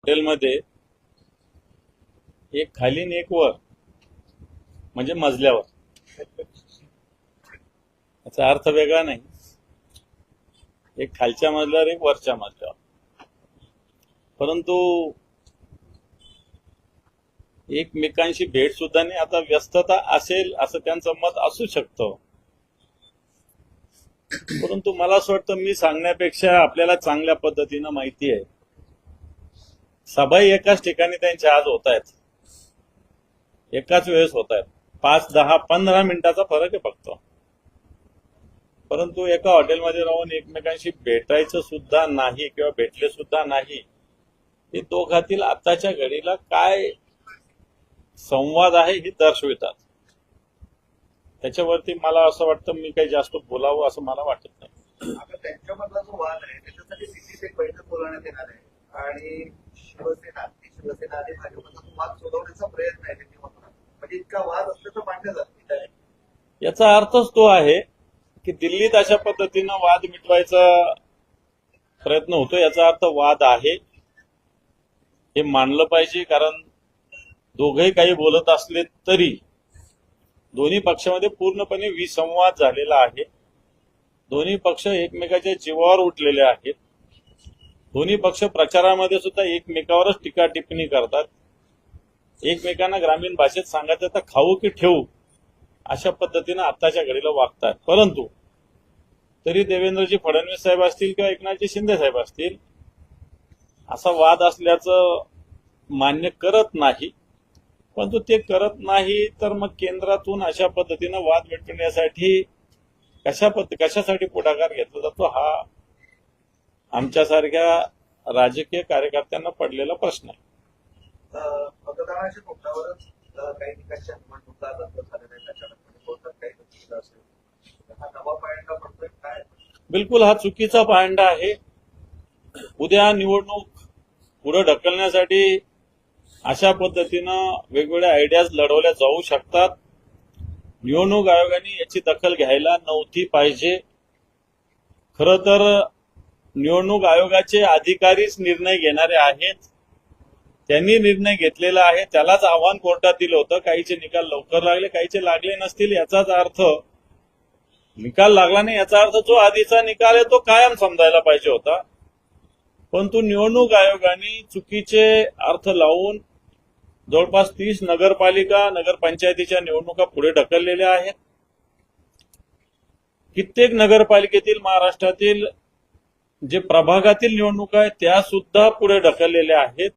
हॉटेलमध्ये एक खाली आणि एक वर, म्हणजे मजल्यावर. याचा अर्थ वेगळा नाही. एक खालच्या मजल्यावर, एक वरच्या मजल्यावर. परंतु एकमेकांशी भेट सुद्धा नाही. आता व्यस्तता असेल असं त्यांचं मत असू शकतं, परंतु मला असं वाटतं मी सांगण्यापेक्षा आपल्याला चांगल्या पद्धतीनं माहिती आहे. सभाही एकाच ठिकाणी त्यांच्या आज होत आहेत, एकाच वेळेस होत आहेत. 5, 10, 15 मिनिटाचा फरक आहे फक्त. परंतु एका हॉटेलमध्ये राहून एकमेकांशी भेटायचं सुद्धा नाही किंवा भेटले सुद्धा नाही, हे दोघातील आताच्या घडीला काय संवाद आहे हे दर्शवितात. त्याच्यावरती मला असं वाटतं मी काही जास्त बोलावं असं मला वाटत नाही. आता त्यांच्यामधला जो वाद आहे त्याच्यासाठी दिल्लीत एक बैठक बोलवण्यात येणार आहे आणि शिवसेना आणि भाजपचा तो वाद सोडवण्याचा प्रयत्न आहे त्यांनी म्हणून. म्हणजे इतका वाद असल्याचं मान्य झालं. याचा अर्थच तो आहे की दिल्लीत अशा पद्धतीनं वाद मिटवायचा प्रयत्न होतो. याचा अर्थ वाद आहे हे मानलं पाहिजे. कारण दोघेही काही बोलत असले तरी दोन्ही पक्षामध्ये पूर्णपणे विसंवाद झालेला आहे. दोन्ही पक्ष एकमेकाच्या जीवावर उठलेले आहेत. दोन्ही पक्ष प्रचारामध्ये सुद्धा एकमेकावरच टीका टिप्पणी करतात. एकमेकांना ग्रामीण भाषेत सांगायचं तर खाऊ की ठेवू अशा पद्धतीनं आताच्या घडीला वागतात. परंतु तरी देवेंद्रजी फडणवीस साहेब असतील किंवा एकनाथजी शिंदे साहेब असतील असा वाद असल्याचं मान्य करत नाही. परंतु ते करत नाही तर मग केंद्रातून अशा पद्धतीनं वाद मिटवण्यासाठी कशासाठी पुढाकार घेतला जातो हा आमच्यासारख्या राजकीय कार्यकर्त्यांना पडलेला प्रश्न आहे. मतदानाच्या तोंडावरच काही ठिकाणच्या निवडणुका रद्द झालेल्या त्याच्यामध्ये काही असेल हा नवा पायंडा पडतोय काय? बिलकुल हा चुकीचा पायंडा आहे. उद्या निवडणूक पुढे ढकलण्यासाठी अशा पद्धतीनं वेगवेगळ्या आयडियाज लढवल्या जाऊ शकतात. निवडणूक आयोगाने याची दखल घ्यायला नव्हती पाहिजे. खरं तर निवडणूक आयोगाचे अधिकारीच निर्णय घेणारे आहेत. त्यांनी निर्णय घेतलेला आहे. त्यालाच आव्हान कोर्टात दिलं होतं. काहीचे निकाल लवकर लागले, काहीचे लागले नसतील. याचाच अर्थ निकाल लागला नाही याचा अर्थ जो आधीचा निकाल आहे तो कायम समजायला पाहिजे होता. परंतु निवडणूक आयोगाने चुकीचे अर्थ लावून जवळपास 30 नगरपंचायतीच्या निवडणुका पुढे ढकललेल्या आहेत. कित्येक नगरपालिकेतील महाराष्ट्रातील जे प्रभागातील निवडणुका आहेत त्या सुद्धा पुढे ढकललेल्या आहेत.